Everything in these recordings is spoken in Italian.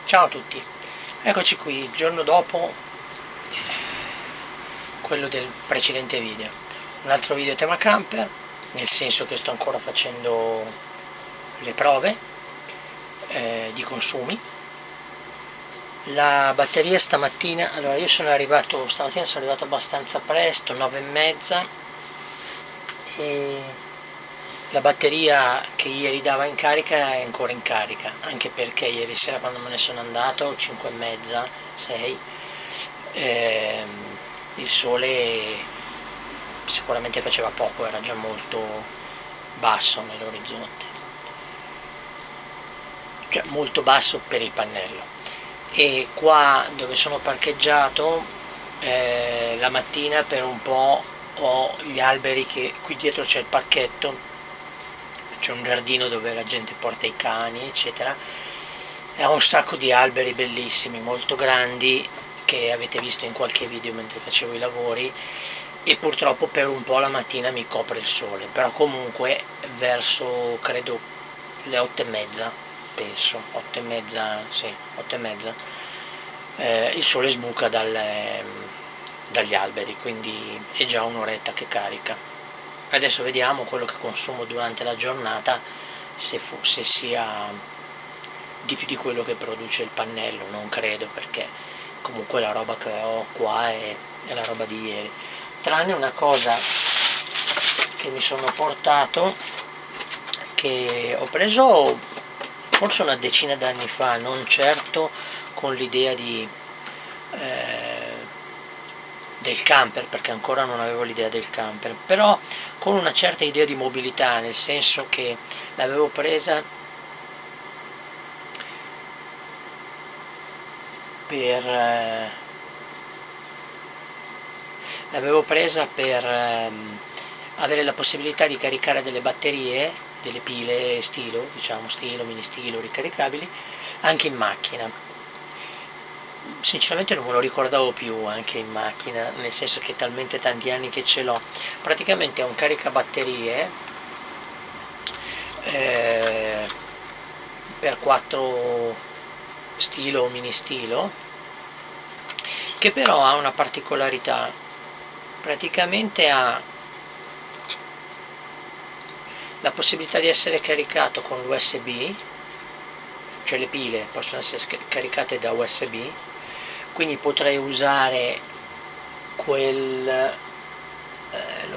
Ciao a tutti, eccoci qui, il giorno dopo quello del precedente video. Un altro video tema camper, nel senso che sto ancora facendo le prove di consumi. La batteria stamattina, allora io stamattina sono arrivato abbastanza presto, 9:30, e la batteria che ieri dava in carica è ancora in carica, anche perché ieri sera quando me ne sono andato, 5:30, 6, il sole sicuramente faceva poco, era già molto basso nell'orizzonte, cioè molto basso per il pannello. E qua dove sono parcheggiato la mattina per un po' ho gli alberi, che qui dietro c'è il parchetto, c'è un giardino dove la gente porta i cani eccetera, e ho un sacco di alberi bellissimi, molto grandi, che avete visto in qualche video mentre facevo i lavori, e purtroppo per un po' la mattina mi copre il sole, però comunque verso credo le 8:30, penso 8:30, sì, 8:30, il sole sbuca dagli alberi, quindi è già un'oretta che carica. Adesso vediamo quello che consumo durante la giornata, se sia di più di quello che produce il pannello. Non credo, perché comunque la roba che ho qua è la roba di ieri, tranne una cosa che mi sono portato, che ho preso forse una decina d'anni fa, non certo con l'idea del camper, perché ancora non avevo l'idea del camper, però con una certa idea di mobilità, nel senso che l'avevo presa per avere la possibilità di caricare delle batterie, delle pile stilo, diciamo stilo, mini stilo, ricaricabili, anche in macchina. Sinceramente non me lo ricordavo più anche in macchina, nel senso che è talmente tanti anni che ce l'ho. Praticamente è un caricabatterie per 4 stilo o mini stilo, che però ha una particolarità. Praticamente ha la possibilità di essere caricato con l'USB, cioè le pile possono essere caricate da USB, quindi potrei usare l'ho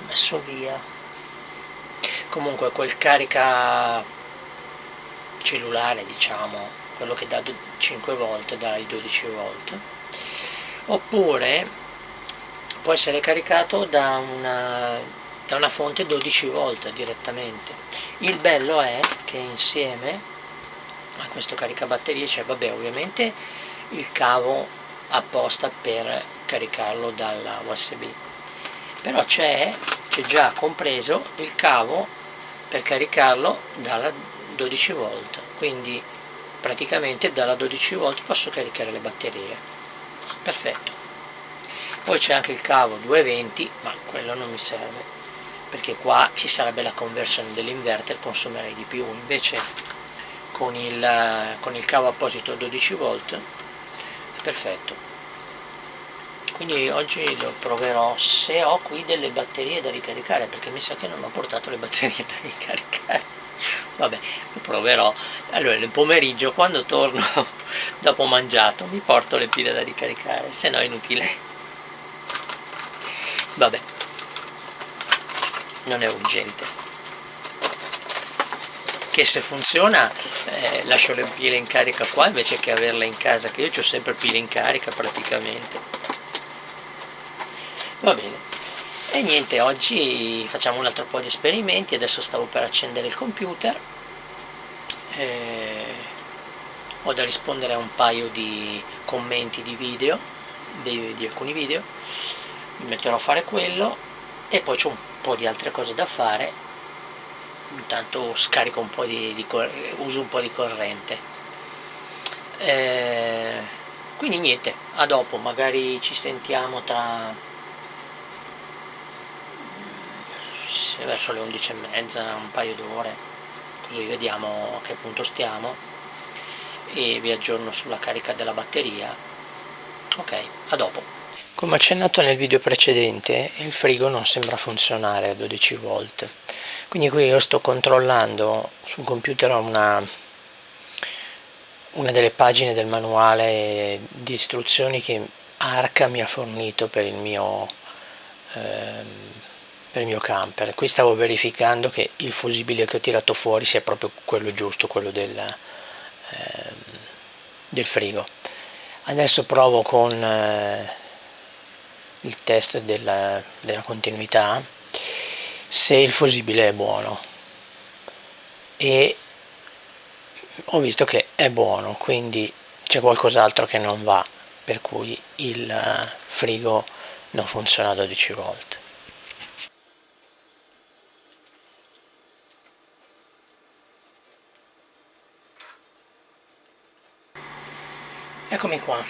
messo via, comunque quel carica cellulare, diciamo, quello che dà 5 volt, dai 12 volt, oppure può essere caricato da una fonte 12 volt direttamente. Il bello è che insieme a questo caricabatterie c'è, vabbè, ovviamente il cavo apposta per caricarlo dalla USB, però c'è già compreso il cavo per caricarlo dalla 12 volt, quindi praticamente dalla 12 volt posso caricare le batterie. Perfetto. Poi c'è anche il cavo 220, ma quello non mi serve, perché qua ci sarebbe la conversione dell'inverter, consumerei di più. Invece con il cavo apposito 12 volt è perfetto. Quindi oggi lo proverò, se ho qui delle batterie da ricaricare, perché mi sa che non ho portato le batterie da ricaricare. Vabbè, lo proverò. Allora nel pomeriggio, quando torno dopo mangiato, mi porto le pile da ricaricare, se no è inutile. Vabbè, non è urgente, che se funziona lascio le pile in carica qua invece che averle in casa, che io ho sempre pile in carica praticamente. Va bene, e niente, oggi facciamo un altro po' di esperimenti. Adesso stavo per accendere il computer, ho da rispondere a un paio di commenti di video, di alcuni video, mi metterò a fare quello, e poi c'ho un po' di altre cose da fare. Intanto scarico un po' uso un po' di corrente, quindi niente, a dopo, magari ci sentiamo verso le 11:30, un paio d'ore, così vediamo a che punto stiamo, e vi aggiorno sulla carica della batteria. Ok, a dopo. Come accennato nel video precedente, il frigo non sembra funzionare a 12 volt, quindi qui io sto controllando sul computer una delle pagine del manuale di istruzioni che Arca mi ha fornito per il mio camper. Qui stavo verificando che il fusibile che ho tirato fuori sia proprio quello giusto, quello del frigo. Adesso provo con il test della continuità se il fusibile è buono, e ho visto che è buono, quindi c'è qualcos'altro che non va, per cui il frigo non funziona a 12 volt. Eccomi qua.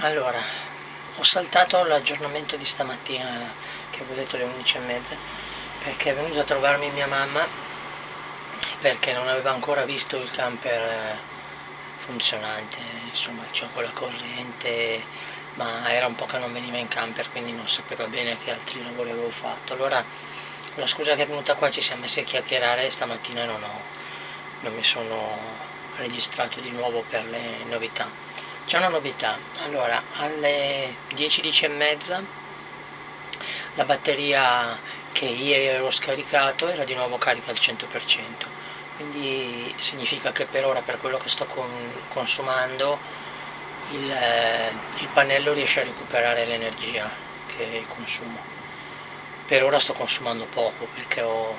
Allora, ho saltato l'aggiornamento di stamattina, che avevo detto alle 11:30, perché è venuta a trovarmi mia mamma, perché non aveva ancora visto il camper funzionante, insomma c'ho con la corrente, ma era un po' che non veniva in camper, quindi non sapeva bene che altri lavori avevo fatto. Allora, con la scusa che è venuta qua, ci siamo messi a chiacchierare e stamattina non mi sono registrato di nuovo per le novità. C'è una novità. Allora, alle 10:10:30 la batteria che ieri avevo scaricato era di nuovo carica al 100%, quindi significa che per ora, per quello che sto consumando, il pannello riesce a recuperare l'energia che consumo. Per ora sto consumando poco perché ho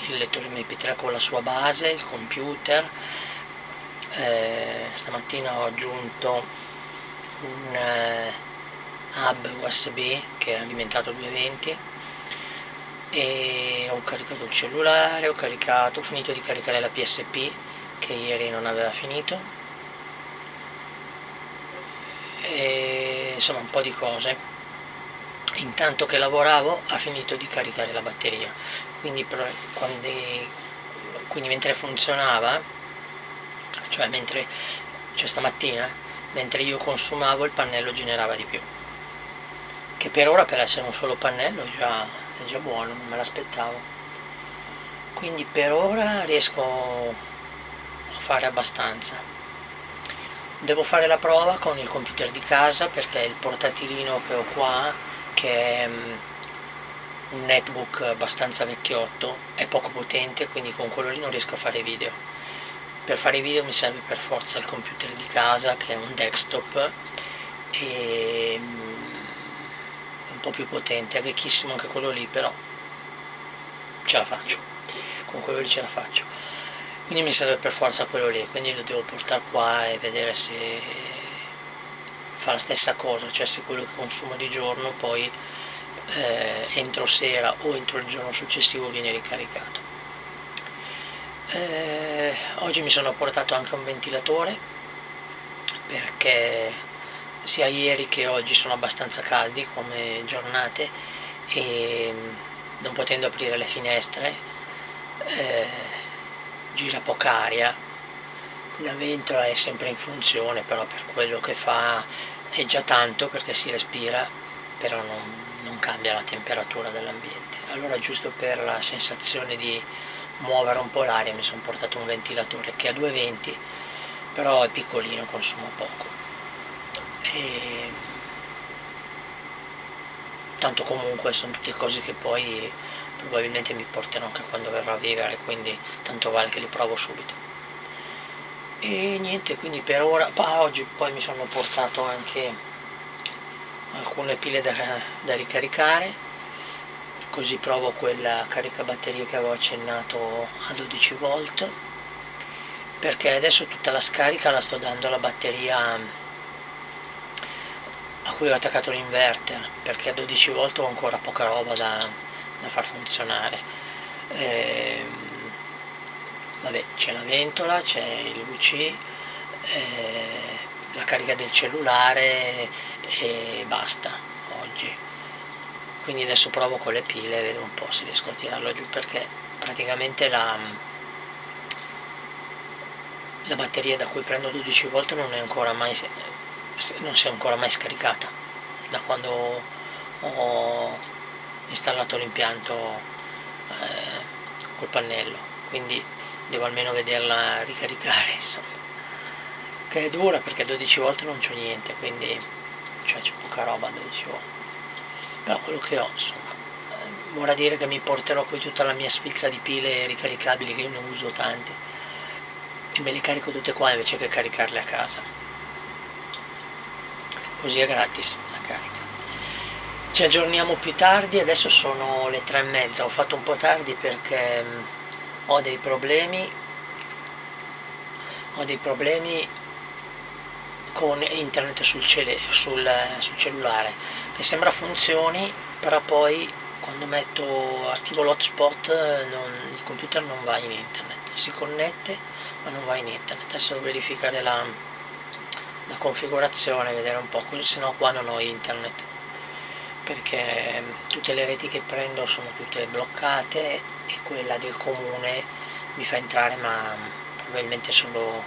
il lettore MP3 con la sua base, il computer. Stamattina ho aggiunto un hub USB che è alimentato 220 e ho caricato il cellulare, ho finito di caricare la PSP che ieri non aveva finito, e insomma un po' di cose. Intanto che lavoravo ha finito di caricare la batteria, quindi mentre funzionava, cioè stamattina, mentre io consumavo, il pannello generava di più, che per ora, per essere un solo pannello, è già buono, non me l'aspettavo. Quindi per ora riesco a fare abbastanza. Devo fare la prova con il computer di casa, perché il portatilino che ho qua, che è un netbook abbastanza vecchiotto, è poco potente, quindi con quello lì non riesco a fare video. Per fare i video mi serve per forza il computer di casa, che è un desktop e un po' più potente, è vecchissimo anche quello lì, però ce la faccio, con quello lì ce la faccio. Quindi mi serve per forza quello lì, quindi lo devo portare qua e vedere se fa la stessa cosa, cioè se quello che consumo di giorno poi entro sera o entro il giorno successivo viene ricaricato. Oggi mi sono portato anche un ventilatore, perché sia ieri che oggi sono abbastanza caldi come giornate, e non potendo aprire le finestre gira poca aria. La ventola è sempre in funzione, però per quello che fa è già tanto, perché si respira, però non cambia la temperatura dell'ambiente. Allora, giusto per la sensazione di muovere un po' l'aria, mi sono portato un ventilatore che ha 220, però è piccolino, consuma poco, e tanto comunque sono tutte cose che poi probabilmente mi porterò anche quando verrò a vivere, quindi tanto vale che li provo subito. E niente, quindi per ora, oggi poi mi sono portato anche alcune pile da ricaricare, così provo quella caricabatterie che avevo accennato a 12 volt, perché adesso tutta la scarica la sto dando alla batteria a cui ho attaccato l'inverter, perché a 12 volt ho ancora poca roba da far funzionare. Vabbè, c'è la ventola, c'è il VC, la carica del cellulare e basta oggi. Quindi adesso provo con le pile e vedo un po' se riesco a tirarlo giù, perché praticamente la batteria da cui prendo 12 volt non si è ancora mai scaricata da quando ho installato l'impianto col pannello, quindi devo almeno vederla ricaricare, insomma, che è dura perché 12 volt non c'ho niente, quindi c'è poca roba a 12 volt, però quello che ho, insomma, vorrà dire che mi porterò qui tutta la mia sfilza di pile ricaricabili, che io ne uso tante, e me le carico tutte qua invece che caricarle a casa, così è gratis la carica. Ci aggiorniamo più tardi, adesso sono le 3:30, ho fatto un po' tardi perché ho dei problemi con internet sul cellulare, che sembra funzioni, però poi quando attivo l'hotspot il computer non va in internet, si connette ma non va in internet. Adesso devo verificare la configurazione, vedere un po', se no qua non ho internet, perché tutte le reti che prendo sono tutte bloccate e quella del comune mi fa entrare, ma probabilmente solo,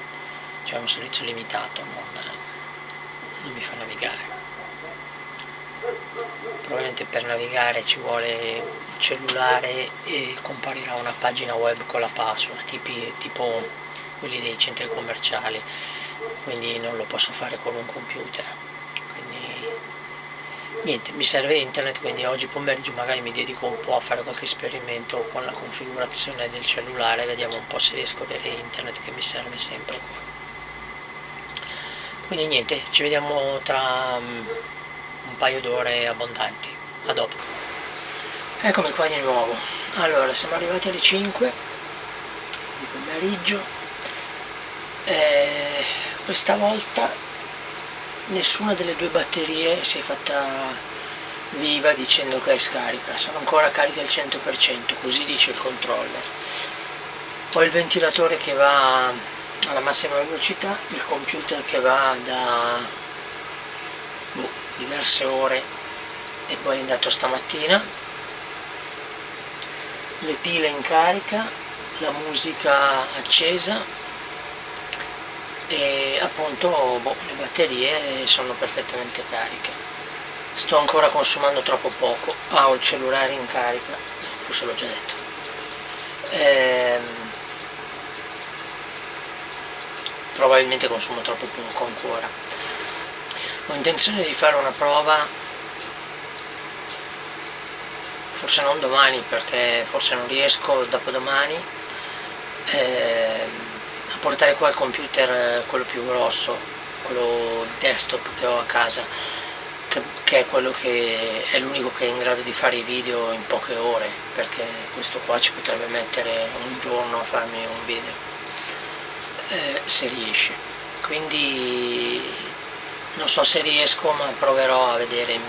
c'è un servizio limitato, non mi fa navigare. Probabilmente per navigare ci vuole il cellulare e comparirà una pagina web con la password, tipo quelli dei centri commerciali, quindi non lo posso fare con un computer. Quindi niente, mi serve internet, quindi oggi pomeriggio magari mi dedico un po' a fare qualche esperimento con la configurazione del cellulare, vediamo un po' se riesco a avere internet, che mi serve sempre qua. Quindi niente, ci vediamo tra un paio d'ore abbondanti. A dopo. Eccomi qua di nuovo. Allora, siamo arrivati alle 5 di pomeriggio. Questa volta nessuna delle due batterie si è fatta viva dicendo che è scarica, sono ancora cariche al 100%, così dice il controller. Poi il ventilatore che va alla massima velocità, il computer che va da diverse ore e poi è andato stamattina, le pile in carica, la musica accesa e appunto le batterie sono perfettamente cariche. Sto ancora consumando troppo poco, ho il cellulare in carica, forse l'ho già detto. Probabilmente consumo troppo poco ancora. Ho intenzione di fare una prova, forse non domani perché forse non riesco, dopodomani, a portare qua il computer, quello più grosso, quello desktop che ho a casa, che è quello che è l'unico che è in grado di fare i video in poche ore, perché questo qua ci potrebbe mettere un giorno a farmi un video, se riesce. Quindi non so se riesco, ma proverò a vedere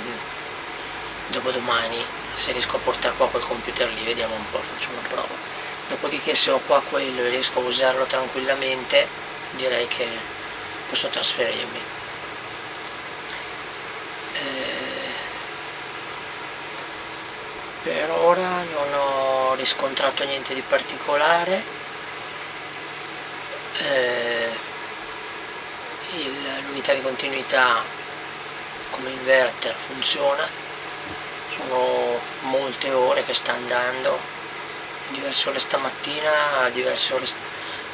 dopodomani se riesco a portare qua quel computer lì, vediamo un po', faccio una prova. Dopodiché se ho qua quello e riesco a usarlo tranquillamente, direi che posso trasferirmi. Per ora non ho riscontrato niente di particolare. L'unità di continuità come inverter funziona, sono molte ore che sta andando, diverse ore stamattina, diverse ore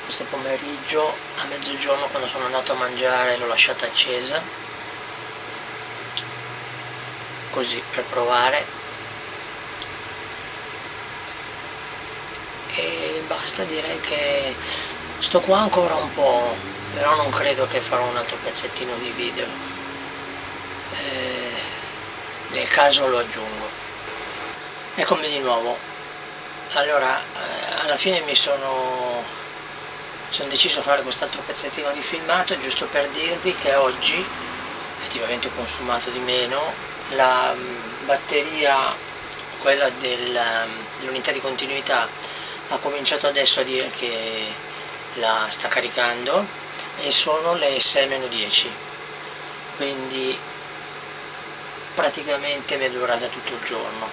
questo pomeriggio, a mezzogiorno quando sono andato a mangiare l'ho lasciata accesa, così per provare, e basta, direi che sto qua ancora un po', però non credo che farò un altro pezzettino di video, nel caso lo aggiungo. Eccomi di nuovo. Allora, alla fine sono deciso a fare quest'altro pezzettino di filmato, giusto per dirvi che oggi effettivamente ho consumato di meno. La batteria, quella dell'unità di continuità, ha cominciato adesso a dire che la sta caricando e sono le 6-10, quindi praticamente mi è durata tutto il giorno.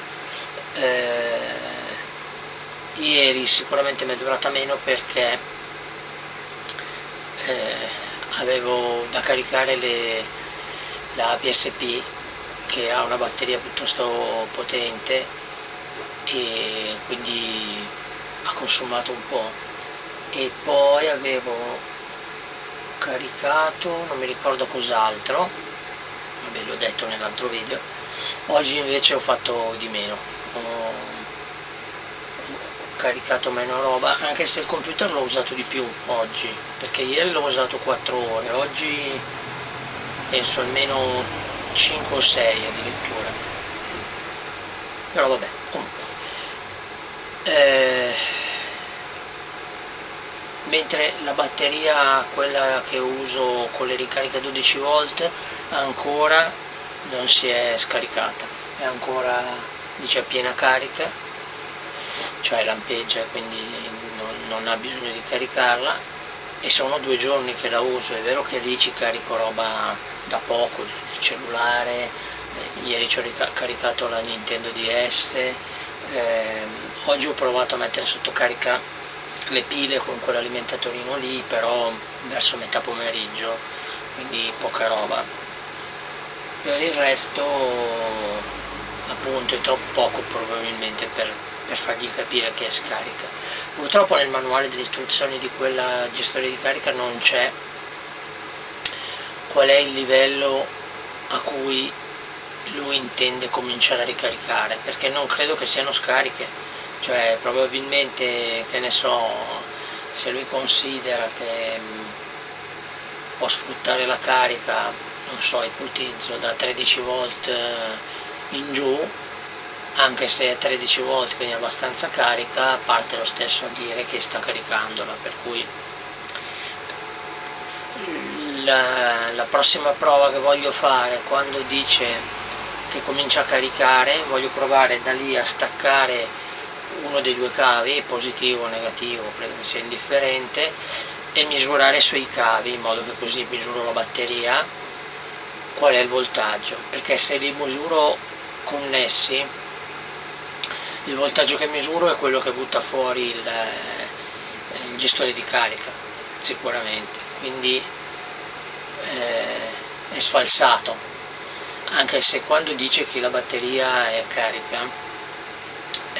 Ieri sicuramente mi è durata meno perché avevo da caricare la PSP, che ha una batteria piuttosto potente e quindi ha consumato un po', e poi avevo caricato, non mi ricordo cos'altro, vabbè, l'ho detto nell'altro video. Oggi invece ho fatto di meno, ho caricato meno roba, anche se il computer l'ho usato di più oggi, perché ieri l'ho usato 4 ore, oggi penso almeno 5 o 6 addirittura, però vabbè, comunque. Mentre la batteria, quella che uso con le ricariche 12 volt, ancora non si è scaricata, è ancora, dice, a piena carica, cioè lampeggia, quindi non ha bisogno di caricarla, e sono 2 giorni che la uso. È vero che lì ci carico roba da poco, il cellulare, ieri ci ho caricato la Nintendo DS, oggi ho provato a mettere sotto carica le pile con quell'alimentatorino lì, però verso metà pomeriggio, quindi poca roba. Per il resto, appunto, è troppo poco probabilmente per fargli capire che è scarica. Purtroppo nel manuale delle istruzioni di quella gestore di carica non c'è qual è il livello a cui lui intende cominciare a ricaricare, perché non credo che siano scariche, cioè probabilmente, che ne so, se lui considera che può sfruttare la carica, non so, ipotizzo, da 13 volt in giù, anche se è 13 volt, quindi abbastanza carica, parte lo stesso a dire che sta caricandola, per cui la prossima prova che voglio fare, quando dice che comincia a caricare, voglio provare da lì a staccare uno dei 2 cavi, positivo o negativo, credo che sia indifferente, e misurare sui cavi, in modo che così misuro la batteria, qual è il voltaggio, perché se li misuro connessi, il voltaggio che misuro è quello che butta fuori il gestore di carica, sicuramente, quindi è sfalsato, anche se quando dice che la batteria è carica,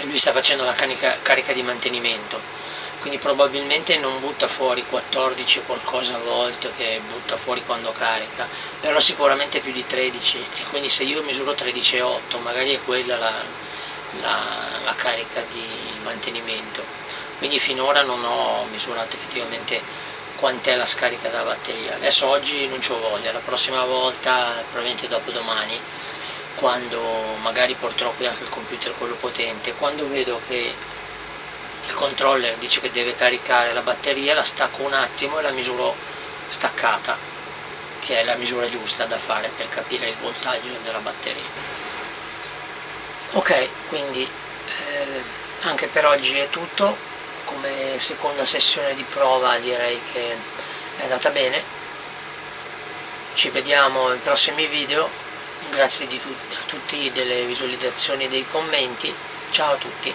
lui sta facendo la carica di mantenimento, quindi probabilmente non butta fuori 14 qualcosa volt che butta fuori quando carica, però sicuramente più di 13, e quindi se io misuro 13,8 magari è quella la carica di mantenimento, quindi finora non ho misurato effettivamente quant'è la scarica della batteria. Adesso oggi non ci ho voglia, la prossima volta, probabilmente dopodomani, quando magari porterò qui anche il computer, quello potente, quando vedo che il controller dice che deve caricare la batteria, la stacco un attimo e la misuro staccata, che è la misura giusta da fare per capire il voltaggio della batteria. Ok, quindi anche per oggi è tutto. Come seconda sessione di prova direi che è andata bene. Ci vediamo ai prossimi video. Grazie a tutti delle visualizzazioni e dei commenti. Ciao a tutti.